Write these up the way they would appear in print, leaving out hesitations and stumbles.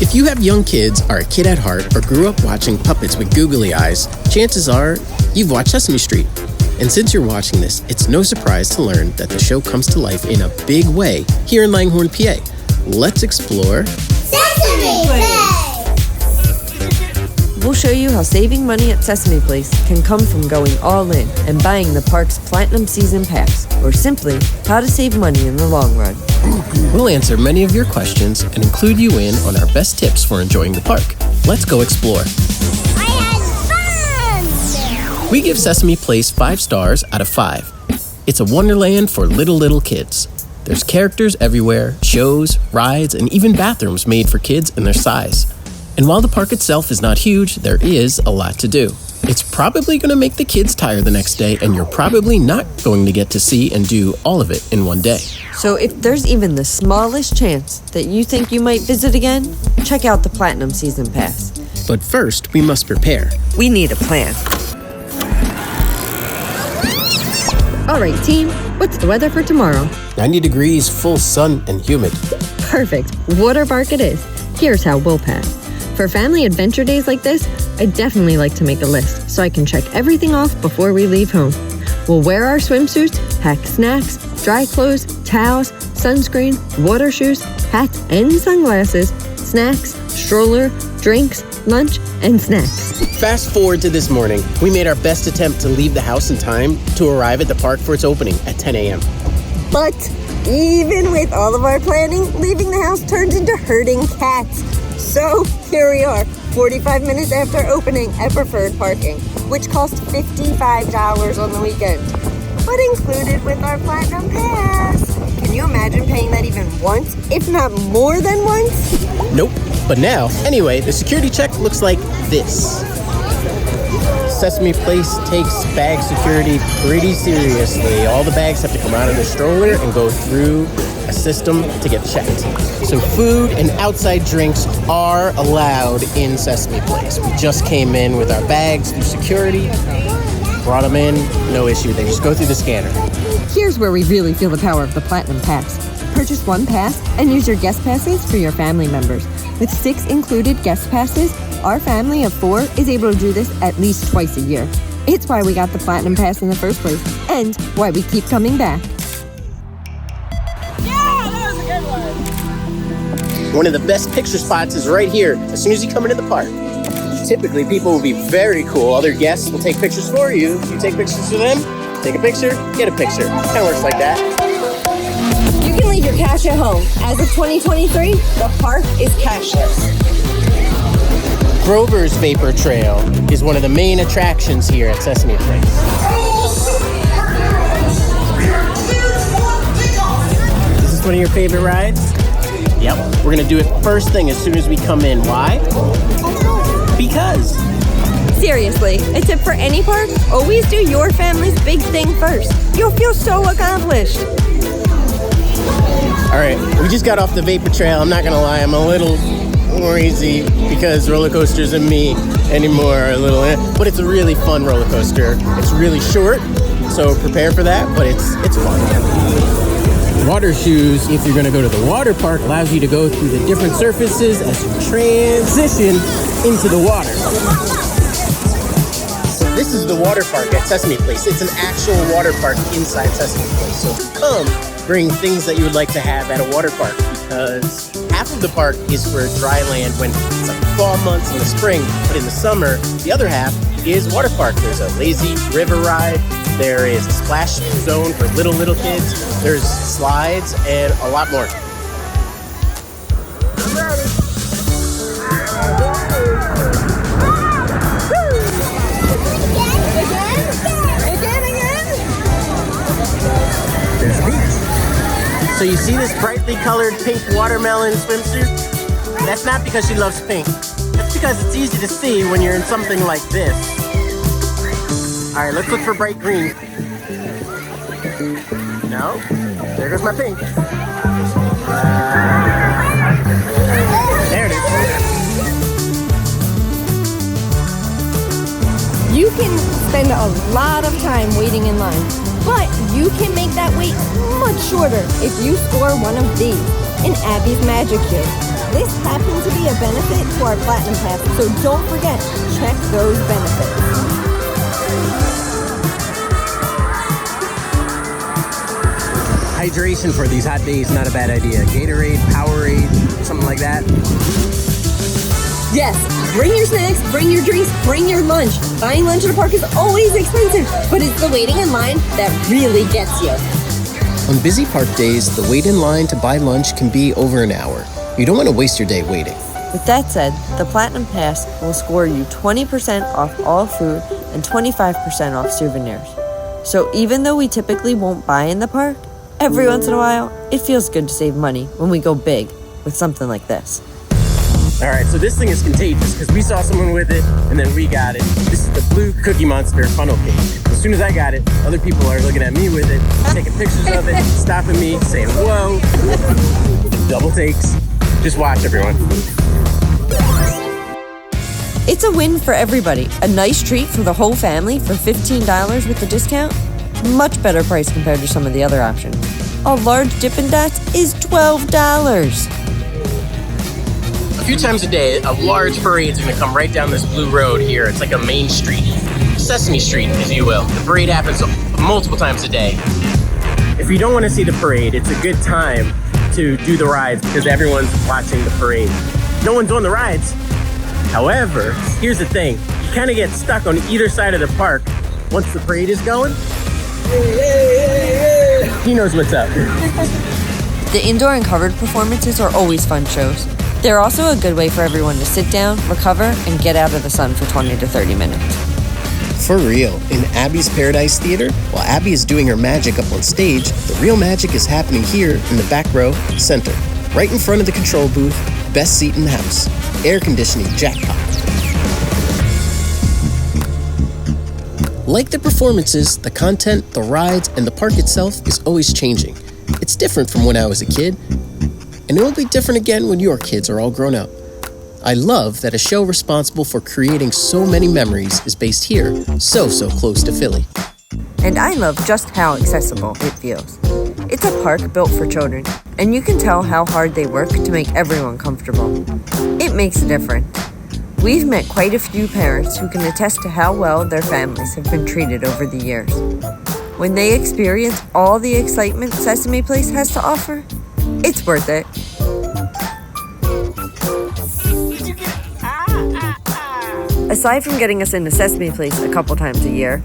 If you have young kids, are a kid at heart, or grew up watching puppets with googly eyes, chances are you've watched Sesame Street. And since you're watching this, it's no surprise to learn that the show comes to life in a big way here in Langhorne, PA. Let's explore Sesame Place! We'll show you how saving money at Sesame Place can come from going all in and buying the park's Platinum Season Pass, or simply how to save money in the long run. We'll answer many of your questions and include you in on our best tips for enjoying the park. Let's go explore. I had fun! We give Sesame Place 5 stars out of 5. It's a wonderland for little kids. There's characters everywhere, shows, rides, and even bathrooms made for kids and their size. And while the park itself is not huge, there is a lot to do. It's probably going to make the kids tired the next day, and you're probably not going to get to see and do all of it in one day. So if there's even the smallest chance that you think you might visit again, check out the Platinum Season Pass. But first, we must prepare. We need a plan. All right, team, what's the weather for tomorrow? 90 degrees, full sun, and humid. Perfect. Water park it is. Here's how we'll pass. For family adventure days like this, I definitely like to make a list so I can check everything off before we leave home. We'll wear our swimsuits, pack snacks, dry clothes, towels, sunscreen, water shoes, hats and sunglasses, snacks, stroller, drinks, lunch, and snacks. Fast forward to this morning. We made our best attempt to leave the house in time to arrive at the park for its opening at 10 a.m. But even with all of our planning, leaving the house turned into herding cats. So here we are, 45 minutes after opening at preferred parking, which cost $55 on the weekend, but included with our Platinum Pass. Can you imagine paying that even once, if not more than once? Nope. But now, anyway, the security check looks like this. Sesame Place takes bag security pretty seriously. All the bags have to come out of the stroller and go through a system to get checked. So food and outside drinks are allowed in Sesame Place. We just came in with our bags through security, brought them in, no issue. They just go through the scanner. Here's where we really feel the power of the Platinum Pass. Purchase one pass and use your guest passes for your family members. With 6 included guest passes, our family of 4 is able to do this at least twice a year. It's why we got the Platinum Pass in the first place, and why we keep coming back. One of the best picture spots is right here, as soon as you come into the park. Typically, people will be very cool. Other guests will take pictures for you. You take pictures for them, take a picture, get a picture. Kind of works like that. You can leave your cash at home. As of 2023, the park is cashless. Grover's Vapor Trail is one of the main attractions here at Sesame Place. Is this one of your favorite rides? Yep. We're going to do it first thing as soon as we come in. Why? Because. Seriously, a tip for any park, always do your family's big thing first. You'll feel so accomplished. All right, we just got off the Vapor Trail. I'm not going to lie, I'm a little noisy because roller coasters and me anymore are a little, but it's a really fun roller coaster. It's really short, so prepare for that, but it's fun. Water shoes, if you're going to go to the water park, allows you to go through the different surfaces as you transition into the water. This is the water park at Sesame Place. It's an actual water park inside Sesame Place. So come bring things that you would like to have at a water park, because half of the park is for dry land when it's like fall months in the spring, but in the summer, the other half is water park. There's a lazy river ride. There is a splash zone for little kids. There's slides and a lot more. There's the beach. So you see this brightly colored pink watermelon swimsuit? That's not because she loves pink. That's because it's easy to see when you're in something like this. All right, let's look for bright green. No? There goes my pink. There it is. You can spend a lot of time waiting in line, but you can make that wait much shorter if you score one of these in Abby's Magic Cube. This happens to be a benefit to our Platinum Pass, so don't forget, check those benefits. Hydration for these hot days, not a bad idea. Gatorade, Powerade, something like that. Yes, bring your snacks, bring your drinks, bring your lunch. Buying lunch at a park is always expensive, but it's the waiting in line that really gets you. On busy park days, the wait in line to buy lunch can be over an hour. You don't want to waste your day waiting. With that said, the Platinum Pass will score you 20% off all food and 25% off souvenirs. So even though we typically won't buy in the park, every once in a while, it feels good to save money when we go big with something like this. All right, so this thing is contagious because we saw someone with it and then we got it. This is the Blue Cookie Monster funnel cake. As soon as I got it, other people are looking at me with it, taking pictures of it, stopping me, saying, whoa. Double takes. Just watch, everyone. It's a win for everybody. A nice treat for the whole family for $15 with the discount. Much better price compared to some of the other options. A large Dippin' Dots is $12. A few times a day, a large parade's gonna come right down this blue road here. It's like a main street, Sesame Street, if you will. The parade happens multiple times a day. If you don't want to see the parade, it's a good time to do the rides because everyone's watching the parade. No one's on the rides. However, here's the thing. You kind of get stuck on either side of the park once the parade is going. He knows what's up. The indoor and covered performances are always fun shows. They're also a good way for everyone to sit down, recover, and get out of the sun for 20 to 30 minutes. For real, in Abby's Paradise Theater, while Abby is doing her magic up on stage, the real magic is happening here in the back row, center, right in front of the control booth, best seat in the house, air conditioning jackpot. Like the performances, the content, the rides, and the park itself is always changing. It's different from when I was a kid, and it will be different again when your kids are all grown up. I love that a show responsible for creating so many memories is based here, so close to Philly. And I love just how accessible it feels. It's a park built for children, and you can tell how hard they work to make everyone comfortable. It makes a difference. We've met quite a few parents who can attest to how well their families have been treated over the years. When they experience all the excitement Sesame Place has to offer, it's worth it. Aside from getting us into Sesame Place a couple times a year,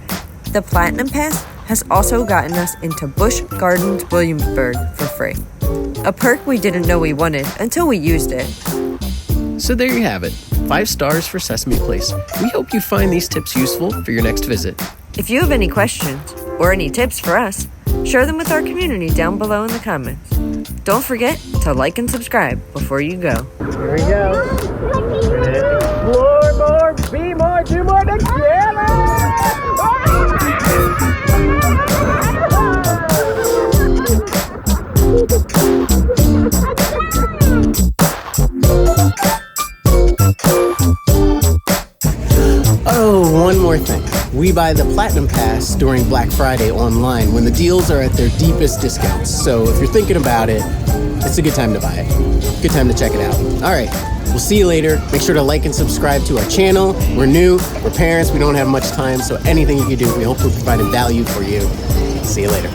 the Platinum Pass has also gotten us into Busch Gardens Williamsburg for free. A perk we didn't know we wanted until we used it. So there you have it. 5 stars for Sesame Place. We hope you find these tips useful for your next visit. If you have any questions or any tips for us, share them with our community down below in the comments. Don't forget to like and subscribe before you go. Here we go. Explore more, be more, do more together! Oh, one more thing. We buy the Platinum Pass during Black Friday online when the deals are at their deepest discounts. So if you're thinking about it, it's a good time to buy it. Good time to check it out. All right, we'll see you later. Make sure to like and subscribe to our channel. We're new, we're parents, we don't have much time, so anything you can do, we hope we're providing value for you. See you later.